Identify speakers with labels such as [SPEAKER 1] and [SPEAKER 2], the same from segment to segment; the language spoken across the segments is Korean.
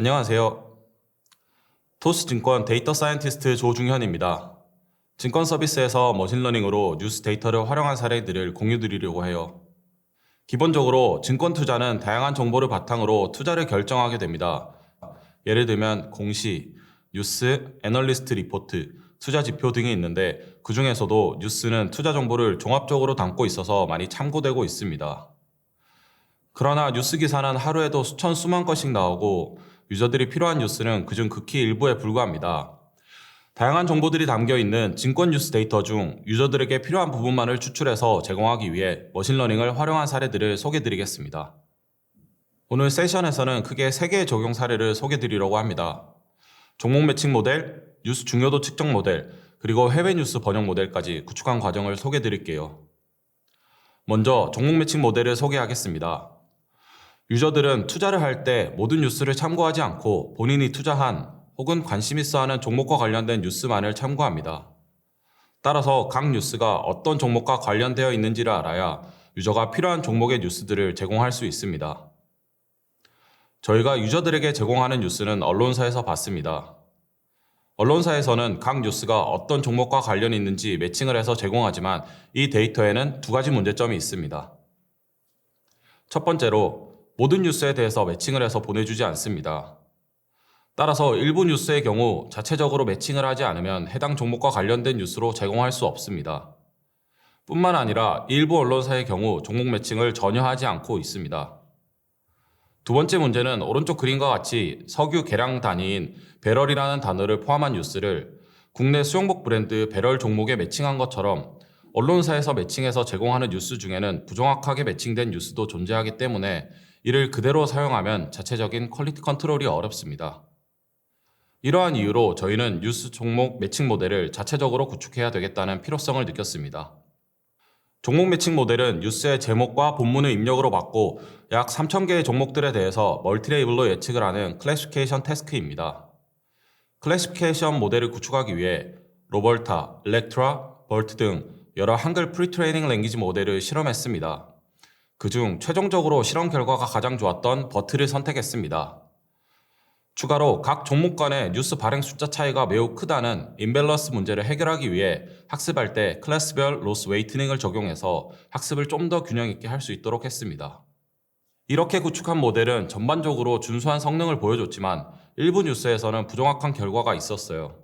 [SPEAKER 1] 안녕하세요. 토스증권 데이터 사이언티스트 조중현입니다. 증권 서비스에서 머신러닝으로 뉴스 데이터를 활용한 사례들을 공유드리려고 해요. 기본적으로 증권 투자는 다양한 정보를 바탕으로 투자를 결정하게 됩니다. 예를 들면 공시, 뉴스, 애널리스트 리포트, 투자 지표 등이 있는데 그 중에서도 뉴스는 투자 정보를 종합적으로 담고 있어서 많이 참고되고 있습니다. 그러나 뉴스 기사는 하루에도 수천 수만 건씩 나오고 유저들이 필요한 뉴스는 그중 극히 일부에 불과합니다. 다양한 정보들이 담겨 있는 증권 뉴스 데이터 중 유저들에게 필요한 부분만을 추출해서 제공하기 위해 머신러닝을 활용한 사례들을 소개드리겠습니다. 오늘 세션에서는 크게 3개의 적용 사례를 소개드리려고 합니다. 종목 매칭 모델, 뉴스 중요도 측정 모델, 그리고 해외 뉴스 번역 모델까지 구축한 과정을 소개드릴게요. 먼저 종목 매칭 모델을 소개하겠습니다. 유저들은 투자를 할 때 모든 뉴스를 참고하지 않고 본인이 투자한 혹은 관심 있어 하는 종목과 관련된 뉴스만을 참고합니다. 따라서 각 뉴스가 어떤 종목과 관련되어 있는지를 알아야 유저가 필요한 종목의 뉴스들을 제공할 수 있습니다. 저희가 유저들에게 제공하는 뉴스는 언론사에서 받습니다. 언론사에서는 각 뉴스가 어떤 종목과 관련이 있는지 매칭을 해서 제공하지만 이 데이터에는 2가지 문제점이 있습니다. 첫 번째로 모든 뉴스에 대해서 매칭을 해서 보내주지 않습니다. 따라서 일부 뉴스의 경우 자체적으로 매칭을 하지 않으면 해당 종목과 관련된 뉴스로 제공할 수 없습니다. 뿐만 아니라 일부 언론사의 경우 종목 매칭을 전혀 하지 않고 있습니다. 두 번째 문제는 오른쪽 그림과 같이 석유 계량 단위인 배럴이라는 단어를 포함한 뉴스를 국내 수영복 브랜드 배럴 종목에 매칭한 것처럼 언론사에서 매칭해서 제공하는 뉴스 중에는 부정확하게 매칭된 뉴스도 존재하기 때문에 이를 그대로 사용하면 자체적인 퀄리티 컨트롤이 어렵습니다. 이러한 이유로 저희는 뉴스 종목 매칭 모델을 자체적으로 구축해야 되겠다는 필요성을 느꼈습니다. 종목 매칭 모델은 뉴스의 제목과 본문을 입력으로 받고 약 3,000개의 종목들에 대해서 멀티레이블로 예측을 하는 클래시피케이션 태스크입니다. 클래시피케이션 모델을 구축하기 위해 로벌타, 일렉트라, 벌트 등 여러 한글 프리트레이닝 랭귀지 모델을 실험했습니다. 그중 최종적으로 실험 결과가 가장 좋았던 버트를 선택했습니다. 추가로 각 종목 간의 뉴스 발행 숫자 차이가 매우 크다는 임밸런스 문제를 해결하기 위해 학습할 때 클래스별 로스 웨이트닝을 적용해서 학습을 좀 더 균형 있게 할 수 있도록 했습니다. 이렇게 구축한 모델은 전반적으로 준수한 성능을 보여줬지만 일부 뉴스에서는 부정확한 결과가 있었어요.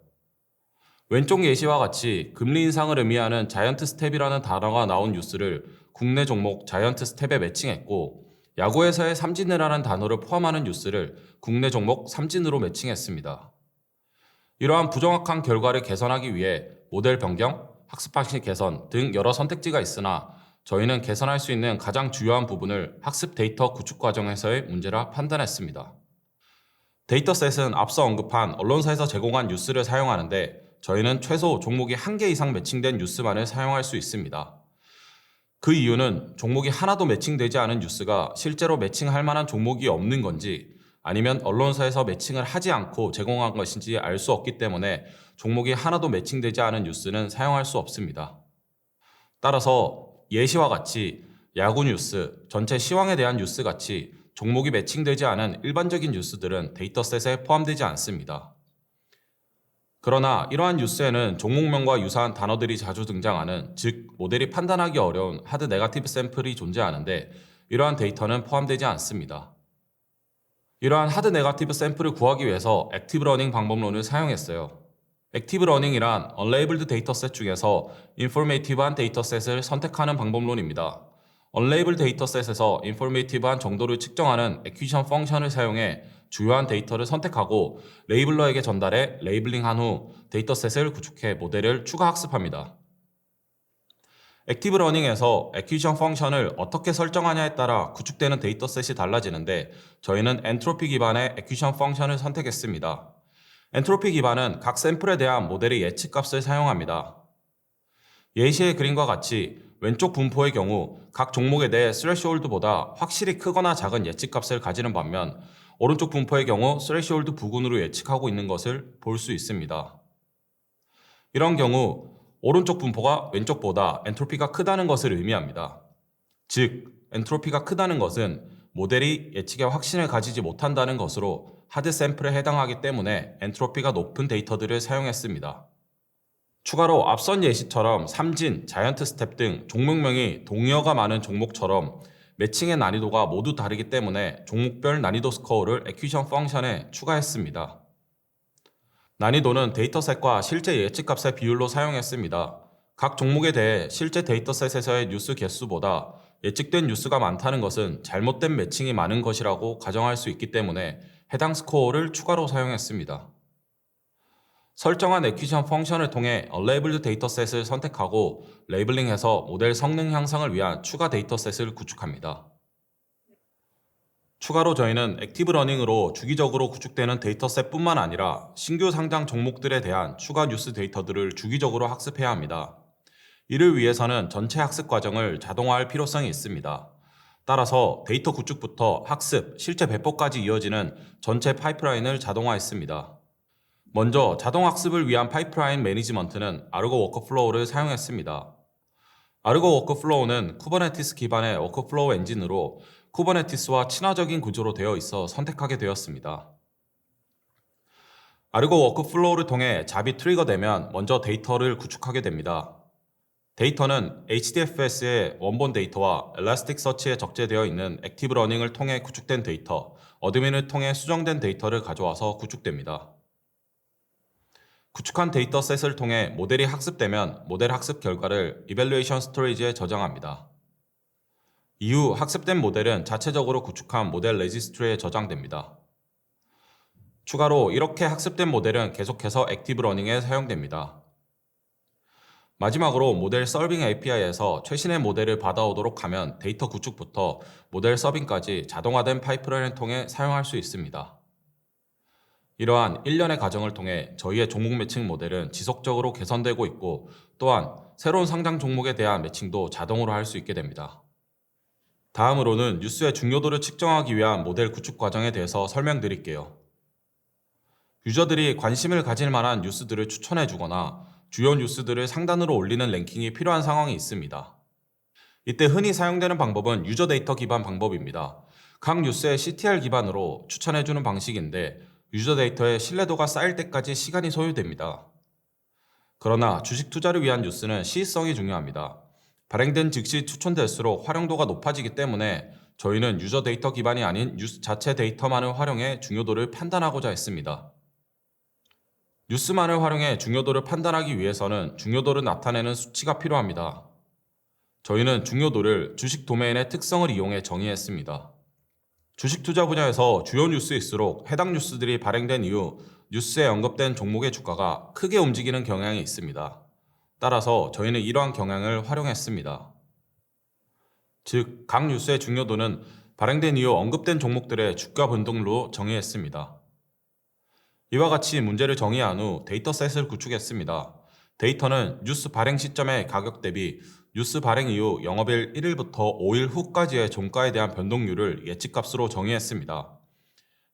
[SPEAKER 1] 왼쪽 예시와 같이 금리 인상을 의미하는 자이언트 스텝이라는 단어가 나온 뉴스를 국내 종목 자이언트 스텝에 매칭했고 야구에서의 삼진이라는 단어를 포함하는 뉴스를 국내 종목 삼진으로 매칭했습니다. 이러한 부정확한 결과를 개선하기 위해 모델 변경, 학습 방식 개선 등 여러 선택지가 있으나 저희는 개선할 수 있는 가장 주요한 부분을 학습 데이터 구축 과정에서의 문제라 판단했습니다. 데이터셋은 앞서 언급한 언론사에서 제공한 뉴스를 사용하는데 저희는 최소 종목이 1개 이상 매칭된 뉴스만을 사용할 수 있습니다. 그 이유는 종목이 하나도 매칭되지 않은 뉴스가 실제로 매칭할 만한 종목이 없는 건지 아니면 언론사에서 매칭을 하지 않고 제공한 것인지 알 수 없기 때문에 종목이 하나도 매칭되지 않은 뉴스는 사용할 수 없습니다. 따라서 예시와 같이 야구 뉴스, 전체 시황에 대한 뉴스 같이 종목이 매칭되지 않은 일반적인 뉴스들은 데이터셋에 포함되지 않습니다. 그러나 이러한 뉴스에는 종목명과 유사한 단어들이 자주 등장하는, 즉 모델이 판단하기 어려운 하드 네거티브 샘플이 존재하는데 이러한 데이터는 포함되지 않습니다. 이러한 하드 네거티브 샘플을 구하기 위해서 액티브 러닝 방법론을 사용했어요. 액티브 러닝이란 언레이블드 데이터셋 중에서 인포메이티브한 데이터셋을 선택하는 방법론입니다. 언레이블 데이터셋에서 인포메이티브한 정도를 측정하는 액퀴지션 펑션을 사용해 주요한 데이터를 선택하고 레이블러에게 전달해 레이블링한 후 데이터셋을 구축해 모델을 추가 학습합니다. 액티브 러닝에서 액퀴지션 펑션을 어떻게 설정하냐에 따라 구축되는 데이터셋이 달라지는데 저희는 엔트로피 기반의 액퀴지션 펑션을 선택했습니다. 엔트로피 기반은 각 샘플에 대한 모델의 예측값을 사용합니다. 예시의 그림과 같이 왼쪽 분포의 경우 각 종목에 대해 스레시홀드보다 확실히 크거나 작은 예측값을 가지는 반면 오른쪽 분포의 경우 스레시홀드 부근으로 예측하고 있는 것을 볼 수 있습니다. 이런 경우 오른쪽 분포가 왼쪽보다 엔트로피가 크다는 것을 의미합니다. 즉, 엔트로피가 크다는 것은 모델이 예측에 확신을 가지지 못한다는 것으로 하드 샘플에 해당하기 때문에 엔트로피가 높은 데이터들을 사용했습니다. 추가로 앞선 예시처럼 삼진, 자이언트 스텝 등 종목명이 동의어가 많은 종목처럼 매칭의 난이도가 모두 다르기 때문에 종목별 난이도 스코어를 에퀴션 펑션에 추가했습니다. 난이도는 데이터셋과 실제 예측값의 비율로 사용했습니다. 각 종목에 대해 실제 데이터셋에서의 뉴스 개수보다 예측된 뉴스가 많다는 것은 잘못된 매칭이 많은 것이라고 가정할 수 있기 때문에 해당 스코어를 추가로 사용했습니다. 설정한 에퀴션 펑션을 통해 unlabeled 데이터셋을 선택하고 레이블링해서 모델 성능 향상을 위한 추가 데이터셋을 구축합니다. 추가로 저희는 액티브 러닝으로 주기적으로 구축되는 데이터셋뿐만 아니라 신규 상장 종목들에 대한 추가 뉴스 데이터들을 주기적으로 학습해야 합니다. 이를 위해서는 전체 학습 과정을 자동화할 필요성이 있습니다. 따라서 데이터 구축부터 학습, 실제 배포까지 이어지는 전체 파이프라인을 자동화했습니다. 먼저 자동 학습을 위한 파이프라인 매니지먼트는 아르고 워크플로우를 사용했습니다. 아르고 워크플로우는 쿠버네티스 기반의 워크플로우 엔진으로 쿠버네티스와 친화적인 구조로 되어 있어 선택하게 되었습니다. 아르고 워크플로우를 통해 잡이 트리거되면 먼저 데이터를 구축하게 됩니다. 데이터는 HDFS의 원본 데이터와 엘라스틱서치에 적재되어 있는 액티브 러닝을 통해 구축된 데이터, 어드민을 통해 수정된 데이터를 가져와서 구축됩니다. 구축한 데이터셋을 통해 모델이 학습되면 모델 학습 결과를 이밸루에이션 스토리지에 저장합니다. 이후 학습된 모델은 자체적으로 구축한 모델 레지스트리에 저장됩니다. 추가로 이렇게 학습된 모델은 계속해서 액티브 러닝에 사용됩니다. 마지막으로 모델 서빙 API에서 최신의 모델을 받아오도록 하면 데이터 구축부터 모델 서빙까지 자동화된 파이프라인을 통해 사용할 수 있습니다. 이러한 일련의 과정을 통해 저희의 종목 매칭 모델은 지속적으로 개선되고 있고 또한 새로운 상장 종목에 대한 매칭도 자동으로 할 수 있게 됩니다. 다음으로는 뉴스의 중요도를 측정하기 위한 모델 구축 과정에 대해서 설명드릴게요. 유저들이 관심을 가질 만한 뉴스들을 추천해 주거나 주요 뉴스들을 상단으로 올리는 랭킹이 필요한 상황이 있습니다. 이때 흔히 사용되는 방법은 유저 데이터 기반 방법입니다. 각 뉴스의 CTR 기반으로 추천해 주는 방식인데 유저 데이터의 신뢰도가 쌓일 때까지 시간이 소요됩니다. 그러나 주식 투자를 위한 뉴스는 시의성이 중요합니다. 발행된 즉시 추천될수록 활용도가 높아지기 때문에 저희는 유저 데이터 기반이 아닌 뉴스 자체 데이터만을 활용해 중요도를 판단하고자 했습니다. 뉴스만을 활용해 중요도를 판단하기 위해서는 중요도를 나타내는 수치가 필요합니다. 저희는 중요도를 주식 도메인의 특성을 이용해 정의했습니다. 주식 투자 분야에서 주요 뉴스일수록 해당 뉴스들이 발행된 이후 뉴스에 언급된 종목의 주가가 크게 움직이는 경향이 있습니다. 따라서 저희는 이러한 경향을 활용했습니다. 즉, 각 뉴스의 중요도는 발행된 이후 언급된 종목들의 주가 변동으로 정의했습니다. 이와 같이 문제를 정의한 후 데이터셋을 구축했습니다. 데이터는 뉴스 발행 시점의 가격 대비 뉴스 발행 이후 영업일 1일부터 5일 후까지의 종가에 대한 변동률을 예측값으로 정의했습니다.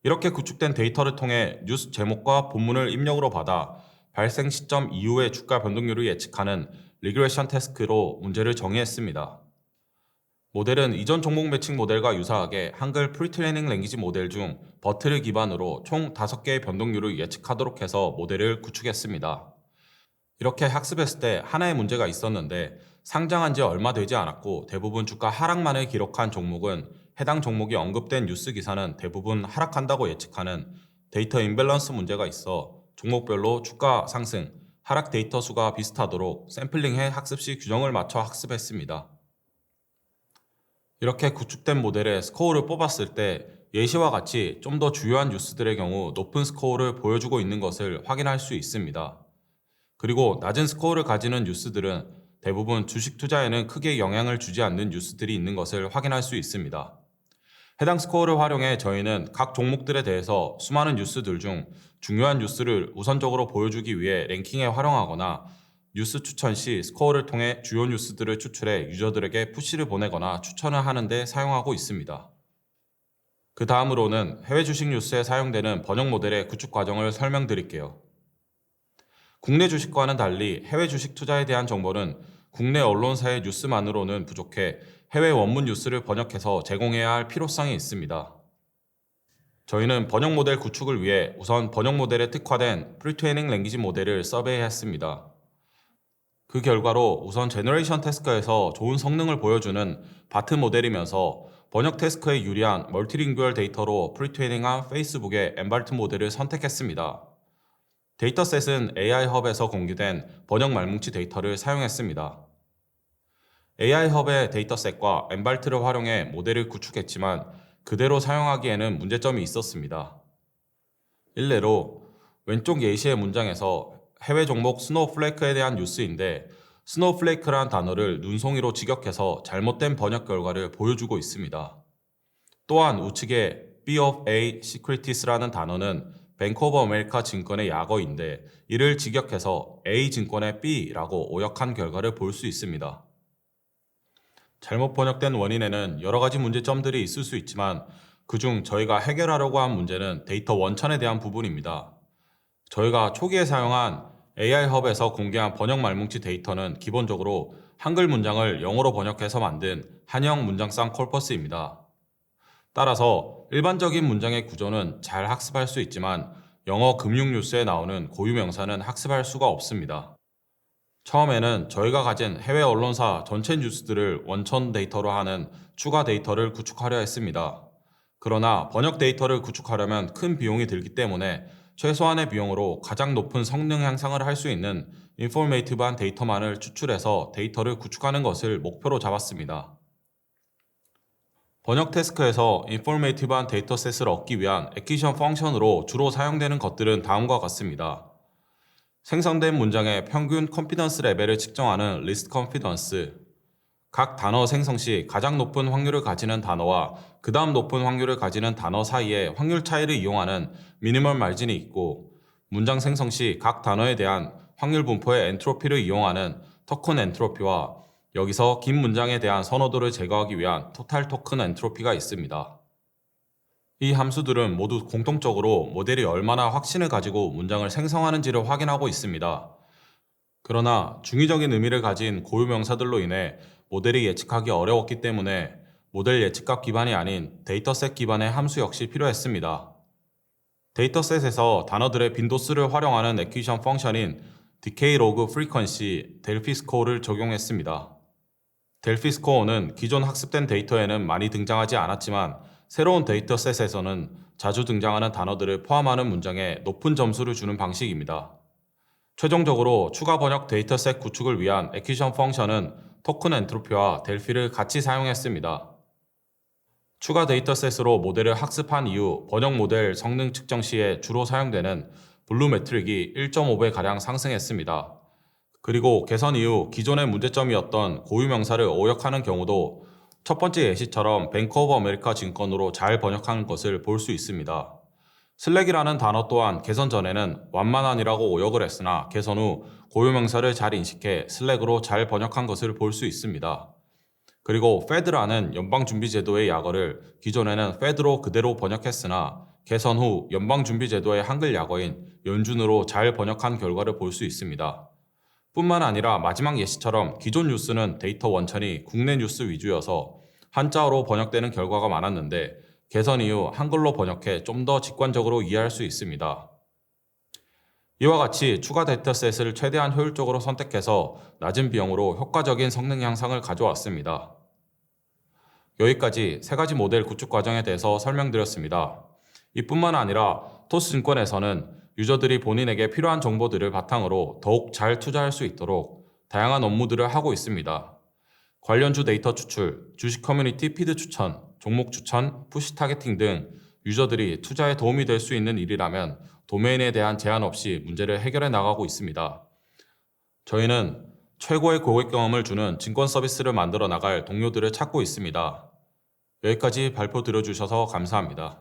[SPEAKER 1] 이렇게 구축된 데이터를 통해 뉴스 제목과 본문을 입력으로 받아 발생 시점 이후의 주가 변동률을 예측하는 리그레션 태스크로 문제를 정의했습니다. 모델은 이전 종목 매칭 모델과 유사하게 한글 프리트레이닝 랭귀지 모델 중 버트를 기반으로 총 5개의 변동률을 예측하도록 해서 모델을 구축했습니다. 이렇게 학습했을 때 하나의 문제가 있었는데 상장한 지 얼마 되지 않았고 대부분 주가 하락만을 기록한 종목은 해당 종목이 언급된 뉴스 기사는 대부분 하락한다고 예측하는 데이터 임밸런스 문제가 있어 종목별로 주가 상승, 하락 데이터 수가 비슷하도록 샘플링해 학습 시 균형을 맞춰 학습했습니다. 이렇게 구축된 모델의 스코어를 뽑았을 때 예시와 같이 좀 더 주요한 뉴스들의 경우 높은 스코어를 보여주고 있는 것을 확인할 수 있습니다. 그리고 낮은 스코어를 가지는 뉴스들은 대부분 주식 투자에는 크게 영향을 주지 않는 뉴스들이 있는 것을 확인할 수 있습니다. 해당 스코어를 활용해 저희는 각 종목들에 대해서 수많은 뉴스들 중 중요한 뉴스를 우선적으로 보여주기 위해 랭킹에 활용하거나 뉴스 추천 시 스코어를 통해 주요 뉴스들을 추출해 유저들에게 푸시를 보내거나 추천을 하는 데 사용하고 있습니다. 그 다음으로는 해외 주식 뉴스에 사용되는 번역 모델의 구축 과정을 설명드릴게요. 국내 주식과는 달리 해외 주식 투자에 대한 정보는 국내 언론사의 뉴스만으로는 부족해 해외 원문 뉴스를 번역해서 제공해야 할 필요성이 있습니다. 저희는 번역 모델 구축을 위해 우선 번역 모델에 특화된 프리트레이닝 랭귀지 모델을 서베이했습니다. 그 결과로 우선 제너레이션 태스크에서 좋은 성능을 보여주는 바트 모델이면서 번역 태스크에 유리한 멀티링구얼 데이터로 프리트레이닝한 페이스북의 엠발트 모델을 선택했습니다. 데이터셋은 AI 헙에서 공유된 번역 말뭉치 데이터를 사용했습니다. AI 헙의 데이터셋과 엠발트를 활용해 모델을 구축했지만 그대로 사용하기에는 문제점이 있었습니다. 일례로 왼쪽 예시의 문장에서 해외 종목 스노우플레이크에 대한 뉴스인데 스노우플레이크란 단어를 눈송이로 직역해서 잘못된 번역 결과를 보여주고 있습니다. 또한 우측의 B of A Securities라는 단어는 뱅크 오브 아메리카 증권의 약어인데 이를 직역해서 A 증권의 B라고 오역한 결과를 볼 수 있습니다. 잘못 번역된 원인에는 여러 가지 문제점들이 있을 수 있지만 그중 저희가 해결하려고 한 문제는 데이터 원천에 대한 부분입니다. 저희가 초기에 사용한 AI 헙에서 공개한 번역 말뭉치 데이터는 기본적으로 한글 문장을 영어로 번역해서 만든 한영 문장쌍 콜퍼스입니다. 따라서 일반적인 문장의 구조는 잘 학습할 수 있지만 영어 금융 뉴스에 나오는 고유 명사는 학습할 수가 없습니다. 처음에는 저희가 가진 해외 언론사 전체 뉴스들을 원천 데이터로 하는 추가 데이터를 구축하려 했습니다. 그러나 번역 데이터를 구축하려면 큰 비용이 들기 때문에 최소한의 비용으로 가장 높은 성능 향상을 할 수 있는 인포메이티브한 데이터만을 추출해서 데이터를 구축하는 것을 목표로 잡았습니다. 번역 태스크에서 인포메이티브한 데이터셋을 얻기 위한 애퀴션 펑션으로 주로 사용되는 것들은 다음과 같습니다. 생성된 문장의 평균 컨피던스 레벨을 측정하는 리스트 컨피던스, 각 단어 생성 시 가장 높은 확률을 가지는 단어와 그 다음 높은 확률을 가지는 단어 사이의 확률 차이를 이용하는 미니멀 마진이 있고, 문장 생성 시 각 단어에 대한 확률 분포의 엔트로피를 이용하는 토큰 엔트로피와 여기서 긴 문장에 대한 선호도를 제거하기 위한 토탈 토큰 엔트로피가 있습니다. 이 함수들은 모두 공통적으로 모델이 얼마나 확신을 가지고 문장을 생성하는지를 확인하고 있습니다. 그러나 중의적인 의미를 가진 고유 명사들로 인해 모델이 예측하기 어려웠기 때문에 모델 예측값 기반이 아닌 데이터셋 기반의 함수 역시 필요했습니다. 데이터셋에서 단어들의 빈도수를 활용하는 애퀴션 펑션인 decay log frequency 델피 스코어를 적용했습니다. 델피 스코어는 기존 학습된 데이터에는 많이 등장하지 않았지만 새로운 데이터셋에서는 자주 등장하는 단어들을 포함하는 문장에 높은 점수를 주는 방식입니다. 최종적으로 추가 번역 데이터셋 구축을 위한 애퀴션 펑션은 토큰 엔트로피와 델피를 같이 사용했습니다. 추가 데이터셋으로 모델을 학습한 이후 번역 모델 성능 측정 시에 주로 사용되는 블루 매트릭이 1.5배가량 상승했습니다. 그리고 개선 이후 기존의 문제점이었던 고유 명사를 오역하는 경우도 첫 번째 예시처럼 뱅크 오브 아메리카 증권으로 잘 번역하는 것을 볼 수 있습니다. 슬랙이라는 단어 또한 개선 전에는 완만한이라고 오역을 했으나 개선 후 고유 명사를 잘 인식해 슬랙으로 잘 번역한 것을 볼 수 있습니다. 그리고 Fed라는 연방준비제도의 약어를 기존에는 Fed로 그대로 번역했으나 개선 후 연방준비제도의 한글 약어인 연준으로 잘 번역한 결과를 볼 수 있습니다. 뿐만 아니라 마지막 예시처럼 기존 뉴스는 데이터 원천이 국내 뉴스 위주여서 한자어로 번역되는 결과가 많았는데 개선 이후 한글로 번역해 좀 더 직관적으로 이해할 수 있습니다. 이와 같이 추가 데이터셋을 최대한 효율적으로 선택해서 낮은 비용으로 효과적인 성능 향상을 가져왔습니다. 여기까지 세 가지 모델 구축 과정에 대해서 설명드렸습니다. 이뿐만 아니라 토스증권에서는 유저들이 본인에게 필요한 정보들을 바탕으로 더욱 잘 투자할 수 있도록 다양한 업무들을 하고 있습니다. 관련주 데이터 추출, 주식 커뮤니티 피드 추천, 종목 추천, 푸시 타겟팅 등 유저들이 투자에 도움이 될 수 있는 일이라면 도메인에 대한 제한 없이 문제를 해결해 나가고 있습니다. 저희는 최고의 고객 경험을 주는 증권 서비스를 만들어 나갈 동료들을 찾고 있습니다. 여기까지 발표 들어주셔서 감사합니다.